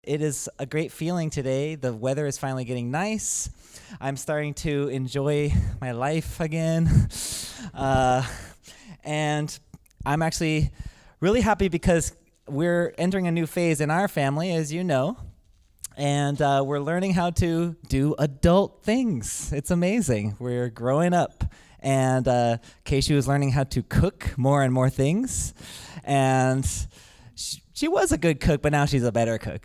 It is a great feeling today. The weather is finally getting nice. I'm starting to enjoy my life again. And I'm actually really happy because we're entering a new phase in our family, as you know. And we're learning how to do adult things. It's amazing. We're growing up. And Keisha was learning how to cook more and more things. And she was a good cook, but now she's a better cook.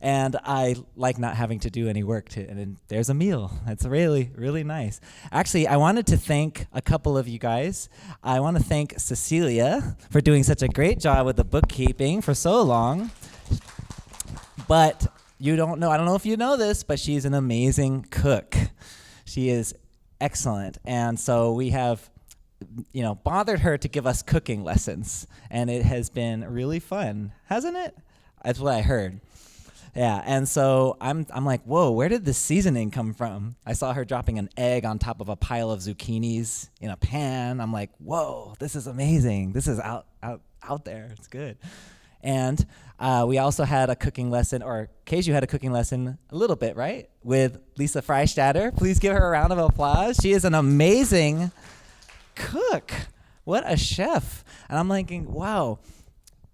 And I like not having to do any work. And then there's a meal. It's really, really nice. Actually, I wanted to thank a couple of you guys. I want to thank Cecilia for doing such a great job with the bookkeeping for so long. But I don't know if you know this, but she's an amazing cook. She is excellent. And so we have bothered her to give us cooking lessons, and it has been really fun, hasn't it? That's what I heard. Yeah, and so I'm like, whoa, where did this seasoning come from? I saw her dropping an egg on top of a pile of zucchinis in a pan. I'm like, whoa, this is amazing. This is out there. It's good. And we also had a cooking lesson, or Keisha had a cooking lesson a little bit, right? With Lisa Freistatter. Please give her a round of applause. She is an amazing cook. What a chef. And I'm thinking, wow,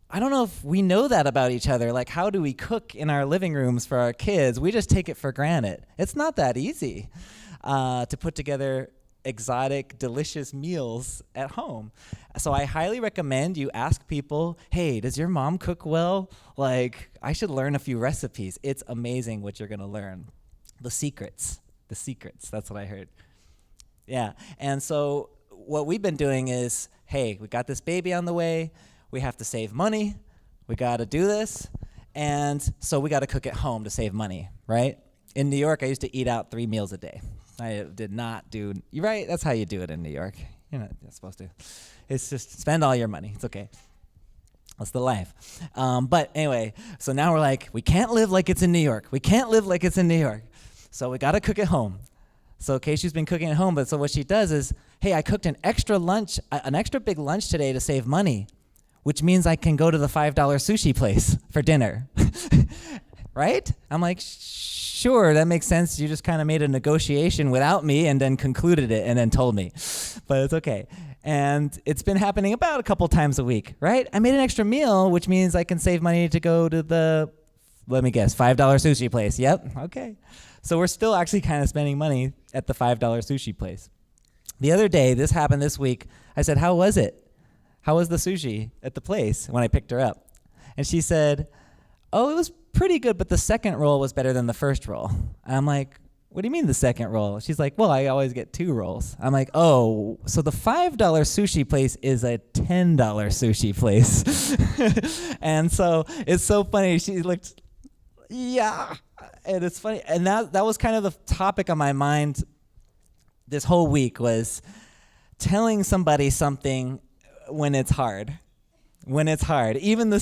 I don't know if we know that about each other. Like, how do we cook in our living rooms for our kids? We just take it for granted. It's not that easy to put together exotic, delicious meals at home. So I highly recommend you ask people, hey, does your mom cook well? Like, I should learn a few recipes. It's amazing what you're going to learn. The secrets, that's what I heard. Yeah, and so what we've been doing is, hey, we got this baby on the way. We have to save money. We got to do this. And so we got to cook at home to save money, right? In New York, I used to eat out 3 meals a day. I did not do, you're right, that's how you do it in New York. You're not supposed to. It's just spend all your money. It's okay. That's the life. But anyway, so now we're like, we can't live like it's in New York. We can't live like it's in New York. So we got to cook at home. So Keisha's been cooking at home, but so what she does is, hey, I cooked an extra big lunch today to save money, which means I can go to the $5 sushi place for dinner. Right? I'm like, sure, that makes sense. You just kind of made a negotiation without me and then concluded it and then told me. But it's okay. And it's been happening about a couple times a week, right? I made an extra meal, which means I can save money to go to the, let me guess, $5 sushi place. Yep, okay. So we're still actually kind of spending money at the $5 sushi place. The other day, this happened this week, I said, how was it? How was the sushi at the place when I picked her up? And she said, oh, it was pretty good, but the second roll was better than the first roll. And I'm like, what do you mean the second roll? She's like, well, I always get 2 rolls. I'm like, oh, so the $5 sushi place is a $10 sushi place. And so it's so funny. She looked, yeah. And it's funny. And that was kind of the topic on my mind this whole week, was telling somebody something when it's hard. When it's hard. Even the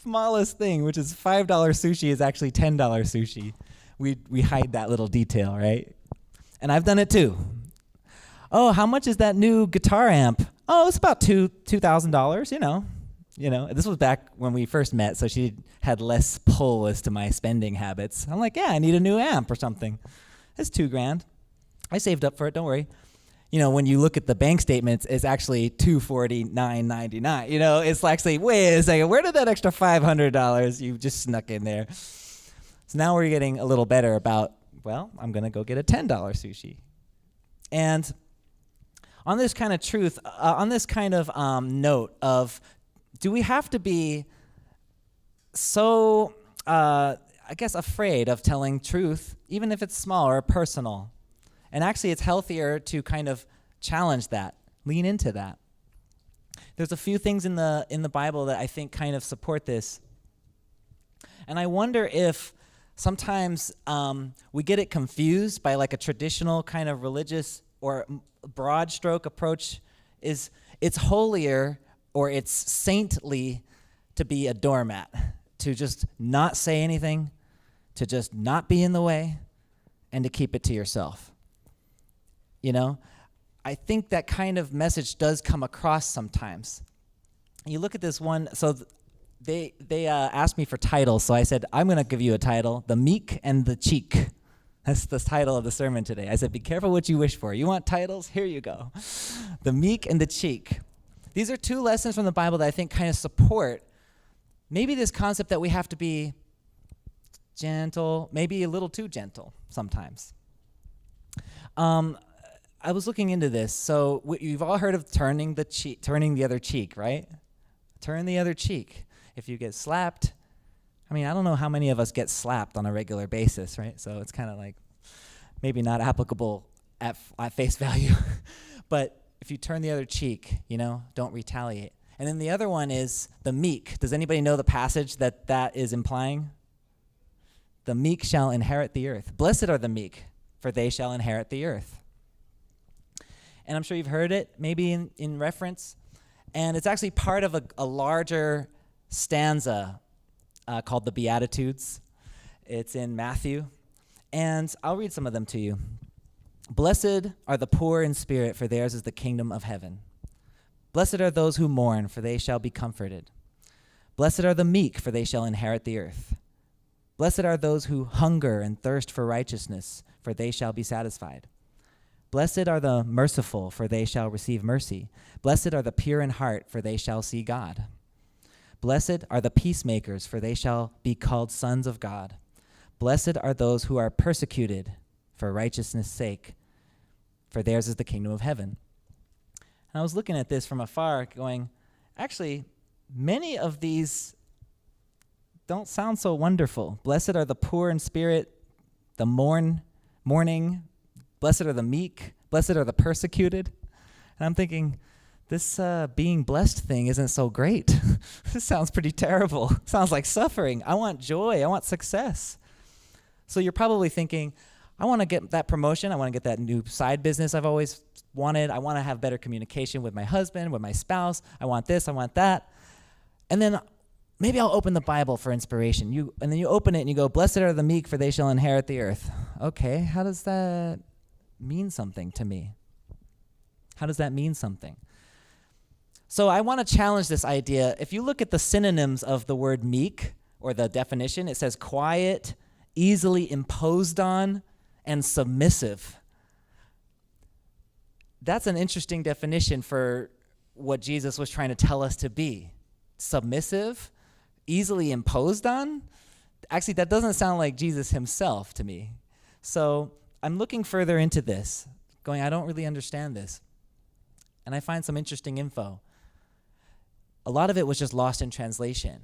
smallest thing, which is $5 sushi, is actually $10 sushi. We hide that little detail, right? And I've done it too. Oh, how much is that new guitar amp? Oh, it's about $2,000, You know, this was back when we first met, so she had less pull as to my spending habits. I'm like, yeah, I need a new amp or something. It's $2,000. I saved up for it, don't worry. When you look at the bank statements, it's actually $249.99. It's actually, wait a second, where did that extra $500 you just snuck in there? So now we're getting a little better about, well, I'm going to go get a $10 sushi. And on this kind of truth, on this kind of note of, do we have to be so, afraid of telling truth, even if it's small or personal? And actually, it's healthier to kind of challenge that, lean into that. There's a few things in the Bible that I think kind of support this. And I wonder if sometimes we get it confused by like a traditional kind of religious or broad stroke approach. It's holier or it's saintly to be a doormat, to just not say anything, to just not be in the way, and to keep it to yourself. I think that kind of message does come across sometimes. You look at this one, so they asked me for titles, so I said, I'm going to give you a title, The Meek and the Cheek. That's the title of the sermon today. I said, be careful what you wish for. You want titles? Here you go. The Meek and the Cheek. These are two lessons from the Bible that I think kind of support maybe this concept that we have to be gentle, maybe a little too gentle sometimes. I was looking into this. So you've all heard of turning the other cheek, right? Turn the other cheek. If you get slapped, I mean, I don't know how many of us get slapped on a regular basis, right? So it's kind of like maybe not applicable at face value. But if you turn the other cheek, don't retaliate. And then the other one is the meek. Does anybody know the passage that is implying? The meek shall inherit the earth. Blessed are the meek, for they shall inherit the earth. And I'm sure you've heard it, maybe in reference. And it's actually part of a larger stanza called the Beatitudes. It's in Matthew. And I'll read some of them to you. Blessed are the poor in spirit, for theirs is the kingdom of heaven. Blessed are those who mourn, for they shall be comforted. Blessed are the meek, for they shall inherit the earth. Blessed are those who hunger and thirst for righteousness, for they shall be satisfied. Blessed are the merciful, for they shall receive mercy. Blessed are the pure in heart, for they shall see God. Blessed are the peacemakers, for they shall be called sons of God. Blessed are those who are persecuted for righteousness' sake, for theirs is the kingdom of heaven. And I was looking at this from afar, going, actually, many of these don't sound so wonderful. Blessed are the poor in spirit, the mourning. Blessed are the meek. Blessed are the persecuted. And I'm thinking, this being blessed thing isn't so great. This sounds pretty terrible. Sounds like suffering. I want joy. I want success. So you're probably thinking, I want to get that promotion. I want to get that new side business I've always wanted. I want to have better communication with my husband, with my spouse. I want this. I want that. And then maybe I'll open the Bible for inspiration. And then you open it and you go, blessed are the meek, for they shall inherit the earth. Okay, how does that mean something to me? How does that mean something? So I want to challenge this idea. If you look at the synonyms of the word meek, or the definition, it says quiet, easily imposed on, and submissive. That's an interesting definition for what Jesus was trying to tell us to be. Submissive, easily imposed on. Actually, that doesn't sound like Jesus himself to me. So I'm looking further into this, going, I don't really understand this. And I find some interesting info. A lot of it was just lost in translation.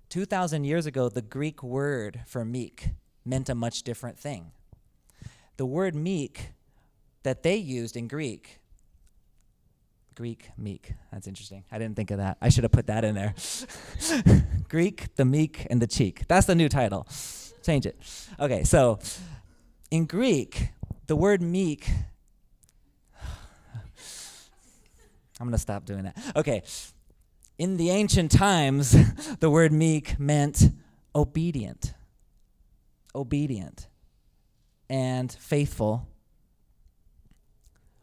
2,000 years ago, the Greek word for meek meant a much different thing. The word meek that they used in Greek, meek, that's interesting. I didn't think of that. I should have put that in there. Greek, the meek, and the cheek. That's the new title. Change it. Okay, so in Greek, the word meek, I'm going to stop doing that. Okay, in the ancient times, the word meek meant obedient and faithful,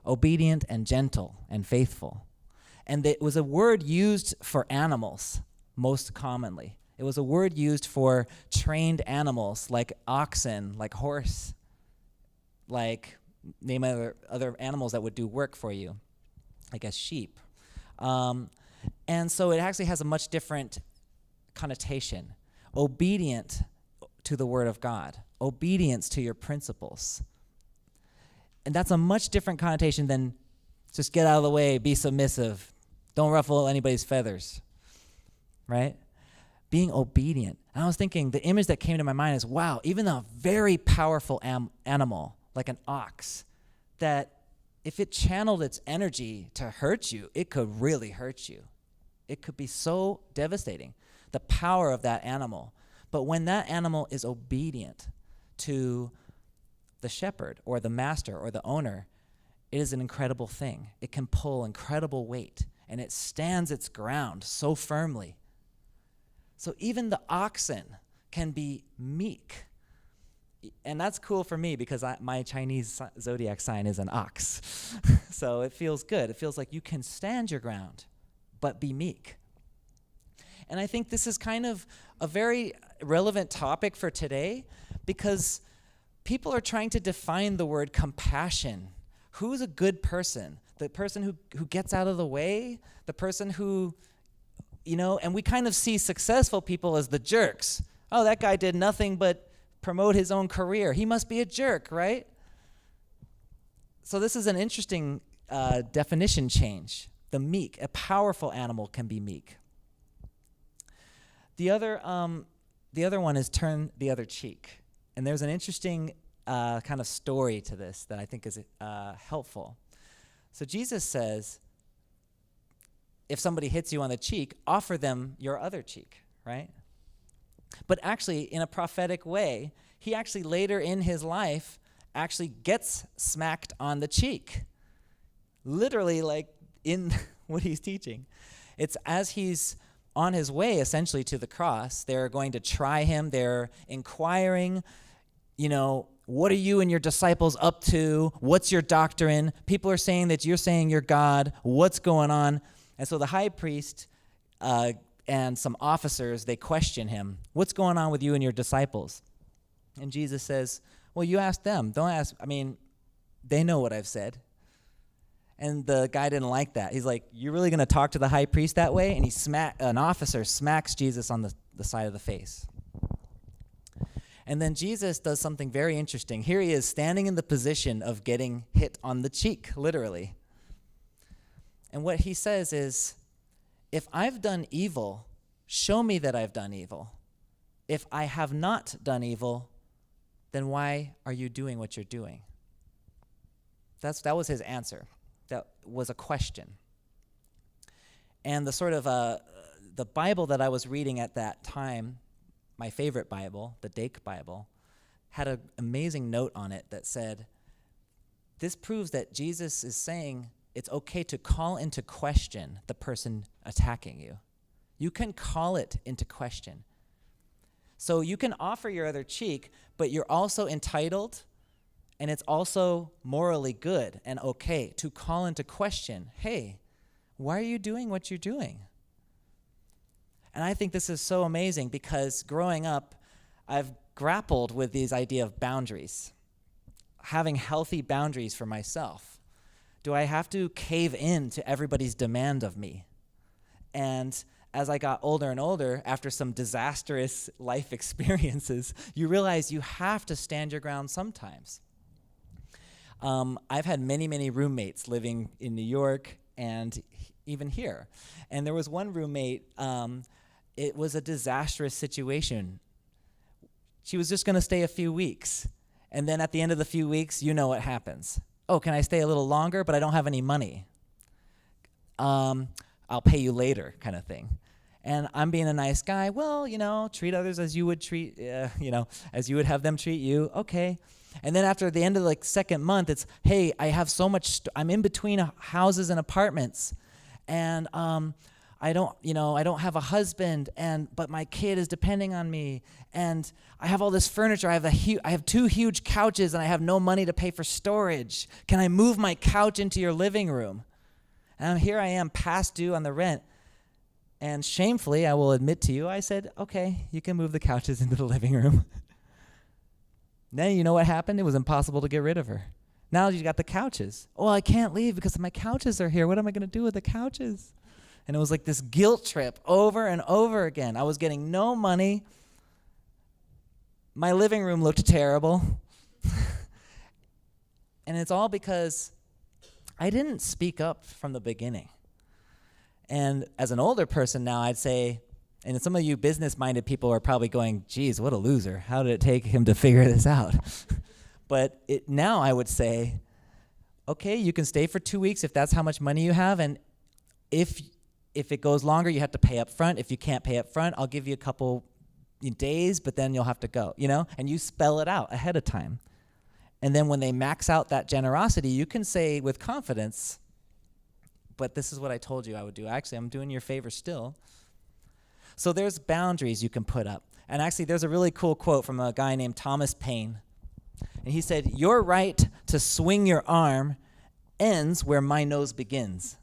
obedient and gentle and faithful. And it was a word used for animals most commonly. It was a word used for trained animals like oxen, like horse, like name other animals that would do work for you, I guess sheep. And so it actually has a much different connotation. Obedient to the word of God. Obedience to your principles. And that's a much different connotation than just get out of the way, be submissive, don't ruffle anybody's feathers, right? Being obedient. And I was thinking, the image that came to my mind is, wow, even a very powerful animal, like an ox, that if it channeled its energy to hurt you, it could really hurt you. It could be so devastating, the power of that animal. But when that animal is obedient to the shepherd or the master or the owner, it is an incredible thing. It can pull incredible weight, and it stands its ground so firmly. So even the oxen can be meek. And that's cool for me because my Chinese zodiac sign is an ox. So it feels good. It feels like you can stand your ground, but be meek. And I think this is kind of a very relevant topic for today because people are trying to define the word compassion. Who's a good person? The person who gets out of the way? The person who, and we kind of see successful people as the jerks. Oh, that guy did nothing but promote his own career. He must be a jerk, right? So this is an interesting definition change. The meek, a powerful animal can be meek. The other one is turn the other cheek. And there's an interesting kind of story to this that I think is helpful. So Jesus says, if somebody hits you on the cheek, offer them your other cheek, right? But actually, in a prophetic way, he actually later in his life actually gets smacked on the cheek. Literally, like in what he's teaching. It's as he's on his way, essentially, to the cross. They're going to try him. They're inquiring, what are you and your disciples up to? What's your doctrine? People are saying that you're saying you're God. What's going on? And so the high priest and some officers, they question him. What's going on with you and your disciples? And Jesus says, well, you ask them. Don't ask. They know what I've said. And the guy didn't like that. He's like, you're really going to talk to the high priest that way? And an officer smacks Jesus on the side of the face. And then Jesus does something very interesting. Here he is standing in the position of getting hit on the cheek, literally. And what he says is, if I've done evil, show me that I've done evil. If I have not done evil, then why are you doing what you're doing? That was his answer. That was a question. And the sort of the Bible that I was reading at that time, my favorite Bible, the Dake Bible, had an amazing note on it that said, this proves that Jesus is saying it's okay to call into question the person attacking you. You can call it into question. So you can offer your other cheek, but you're also entitled, and it's also morally good and okay to call into question, hey, why are you doing what you're doing? And I think this is so amazing because growing up, I've grappled with these idea of boundaries, having healthy boundaries for myself. Do I have to cave in to everybody's demand of me? And as I got older and older, after some disastrous life experiences, you realize you have to stand your ground sometimes. I've had many, many roommates living in New York and even here. And there was one roommate, it was a disastrous situation. She was just going to stay a few weeks. And then at the end of the few weeks, you know what happens. Oh, can I stay a little longer, but I don't have any money? I'll pay you later kind of thing. And I'm being a nice guy. Well, treat others as you would treat, as you would have them treat you. Okay. And then after the end of the second month, it's, hey, I have so much, I'm in between houses and apartments. And I don't have a husband, but my kid is depending on me. And I have all this furniture. I have 2 huge couches, and I have no money to pay for storage. Can I move my couch into your living room? And here I am, past due on the rent. And shamefully, I will admit to you, I said, okay, you can move the couches into the living room. Then you know what happened? It was impossible to get rid of her. Now you got the couches. Oh, I can't leave because my couches are here. What am I going to do with the couches? And it was like this guilt trip over and over again. I was getting no money. My living room looked terrible. And it's all because I didn't speak up from the beginning. And as an older person now, I'd say, and some of you business-minded people are probably going, geez, what a loser. How did it take him to figure this out? But now I would say, okay, you can stay for 2 weeks if that's how much money you have. And if it goes longer, you have to pay up front. If you can't pay up front, I'll give you a couple days, but then you'll have to go, and you spell it out ahead of time. And then when they max out that generosity, you can say with confidence, but this is what I told you I would do. Actually, I'm doing you a favor still. So there's boundaries you can put up. And actually, there's a really cool quote from a guy named Thomas Paine. And he said, your right to swing your arm ends where my nose begins.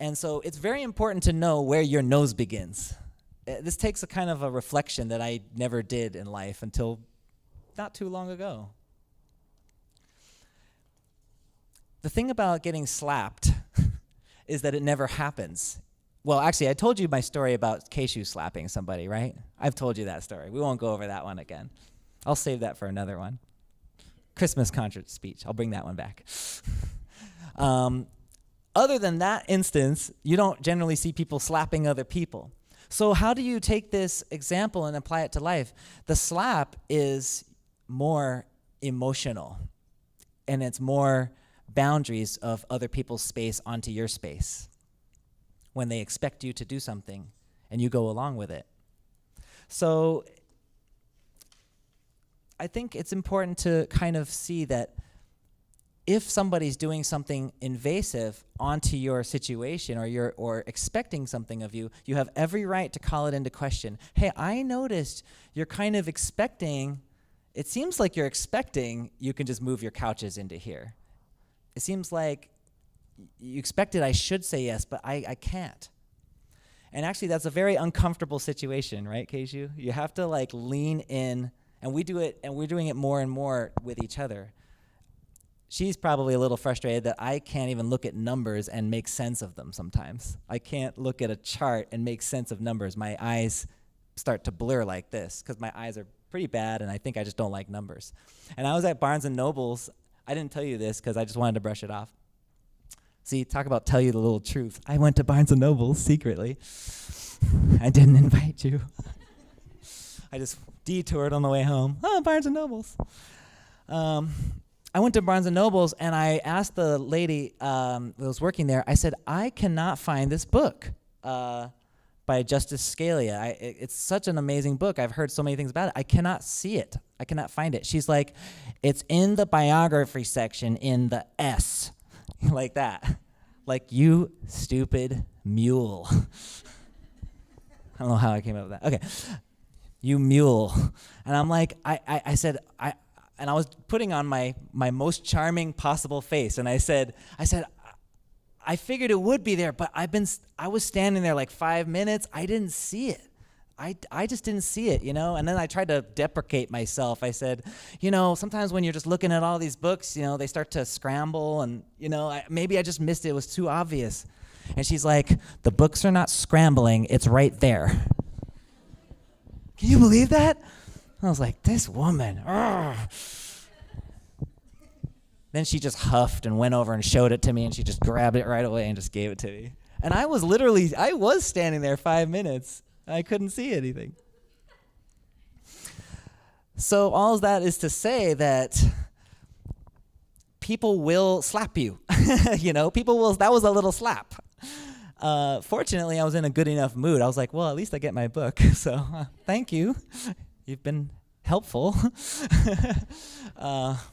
And so it's very important to know where your nose begins. This takes a kind of a reflection that I never did in life until not too long ago. The thing about getting slapped is that it never happens. Well, actually, I told you my story about Keishu slapping somebody, right? I've told you that story. We won't go over that one again. I'll save that for another one. Christmas concert speech. I'll bring that one back. Other than that instance, you don't generally see people slapping other people. So how do you take this example and apply it to life? The slap is more emotional, and it's more boundaries of other people's space onto your space when they expect you to do something and you go along with it. So I think it's important to kind of see that if somebody's doing something invasive onto your situation or expecting something of you, you have every right to call it into question. Hey, I noticed you're kind of expecting, it seems like you're expecting you can just move your couches into here. It seems like you expected I should say yes, but I can't. And actually, that's a very uncomfortable situation, right, Keishu? You have to like lean in, and we do it, and we're doing it more and more with each other. She's probably a little frustrated that I can't even look at numbers and make sense of them sometimes. I can't look at a chart and make sense of numbers. My eyes start to blur like this because my eyes are pretty bad, and I think I just don't like numbers. And I was at Barnes & Noble's. I didn't tell you this because I just wanted to brush it off. See, talk about tell you the little truth. I went to Barnes & Noble secretly. I didn't invite you. I just detoured on the way home. Oh, Barnes & Noble's. I went to Barnes & Noble's, and I asked the lady who was working there, I said, I cannot find this book by Justice Scalia. It's such an amazing book. I've heard so many things about it. I cannot see it. I cannot find it. She's like, it's in the biography section in the S. Like that. Like, you stupid mule. I don't know how I came up with that. Okay. You mule. And I'm like, I said, and I was putting on my most charming possible face, and I said, I figured it would be there, but I was standing there like 5 minutes. I didn't see it. I just didn't see it, you know? And then I tried to deprecate myself. I said, sometimes when you're just looking at all these books, they start to scramble, and, maybe I just missed it. It was too obvious. And she's like, the books are not scrambling. It's right there. Can you believe that? I was like, this woman. Ugh. Then she just huffed and went over and showed it to me, and she just grabbed it right away and just gave it to me. And I was standing there 5 minutes. I couldn't see anything. So all of that is to say that people will slap you. People will, that was a little slap. Fortunately, I was in a good enough mood. I was like, well, at least I get my book. So thank you. You've been helpful.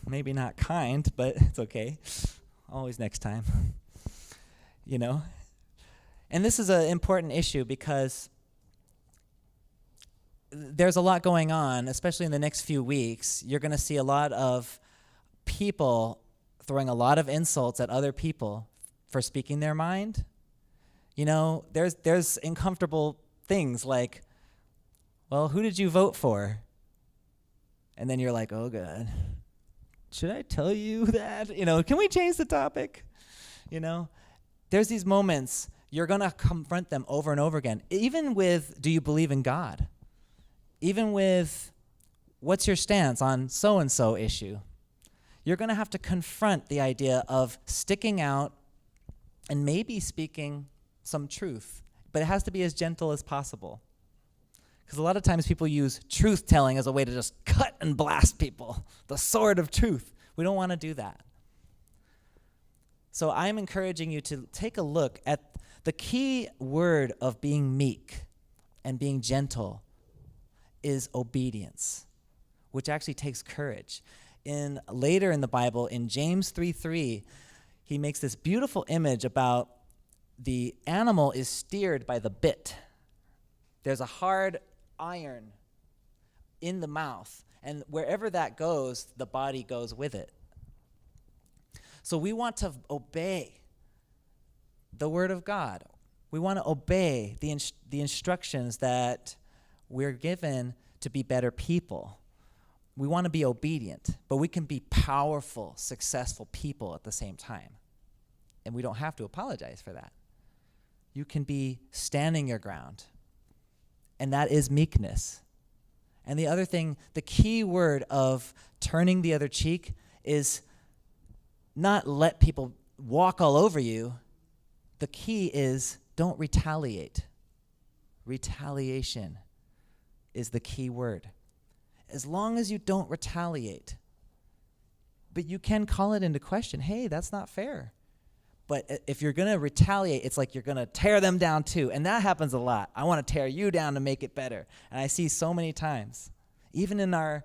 Maybe not kind, but it's okay. Always next time. And this is an important issue because there's a lot going on, especially in the next few weeks. You're going to see a lot of people throwing a lot of insults at other people for speaking their mind. There's uncomfortable things like, well, who did you vote for? And then you're like, oh, God, should I tell you that? Can we change the topic? There's these moments, you're going to confront them over and over again. Even with, do you believe in God? Even with, what's your stance on so-and-so issue? You're going to have to confront the idea of sticking out and maybe speaking some truth, but it has to be as gentle as possible. Because a lot of times people use truth-telling as a way to just cut and blast people, the sword of truth. We don't want to do that. So I'm encouraging you to take a look at the key word of being meek and being gentle is obedience, which actually takes courage. Later in the Bible, in James 3:3, he makes this beautiful image about the animal is steered by the bit. There's a hard iron in the mouth, and wherever that goes, the body goes with it. So we want to obey the Word of God. We want to obey the instructions that we're given to be better people. We want to be obedient, but we can be powerful, successful people at the same time. And we don't have to apologize for that. You can be standing your ground. And that is meekness. And the other thing, the key word of turning the other cheek is not let people walk all over you. The key is don't retaliate. Retaliation is the key word. As long as you don't retaliate, but you can call it into question. Hey, that's not fair. But if you're going to retaliate, it's like you're going to tear them down too. And that happens a lot. I want to tear you down to make it better. And I see so many times, even the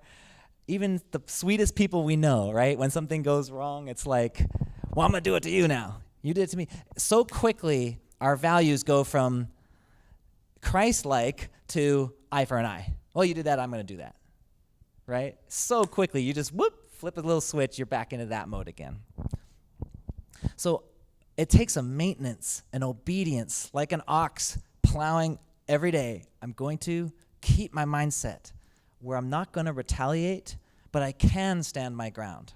sweetest people we know, right? When something goes wrong, it's like, well, I'm going to do it to you now. You did it to me. So quickly, our values go from Christ-like to eye for an eye. Well, you did that, I'm going to do that. Right? So quickly, you just flip a little switch, you're back into that mode again. So it takes a maintenance, an obedience, like an ox plowing every day. I'm going to keep my mindset where I'm not going to retaliate, but I can stand my ground.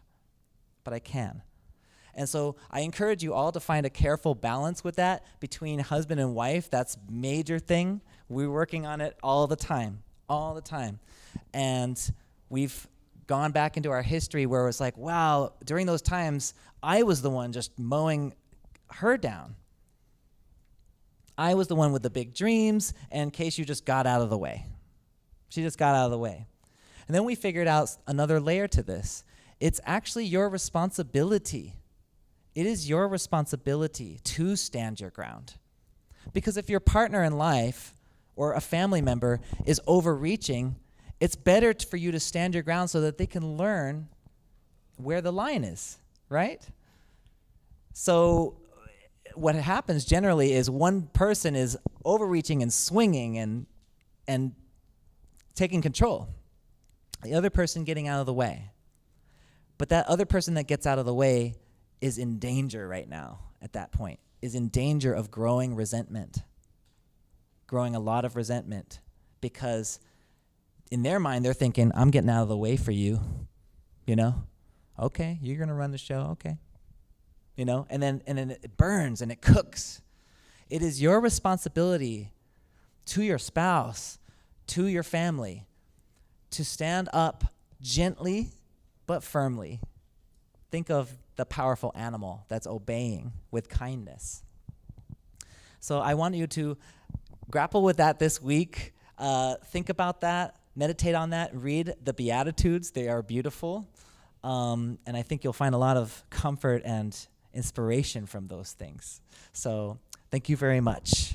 But I can. And so I encourage you all to find a careful balance with that between husband and wife. That's a major thing. We're working on it all the time. And we've gone back into our history where it was like, wow, during those times, I was the one just mowing her down. I was the one with the big dreams, and Casey just got out of the way. She just got out of the way. And then we figured out another layer to this. It's actually your responsibility. It is your responsibility to stand your ground. Because if your partner in life or a family member is overreaching, it's better for you to stand your ground so that they can learn where the line is, right? So what happens generally is one person is overreaching and swinging and taking control. The other person getting out of the way. But that other person that gets out of the way is in danger right now at that point, is in danger of growing resentment, growing a lot of resentment, because in their mind, they're thinking, I'm getting out of the way for you, Okay, you're going to run the show, okay. And then it burns and it cooks. It is your responsibility to your spouse, to your family, to stand up gently but firmly. Think of the powerful animal that's obeying with kindness. So I want you to grapple with that this week. Think about that. Meditate on that. Read the Beatitudes. They are beautiful. And I think you'll find a lot of comfort and inspiration from those things. So thank you very much.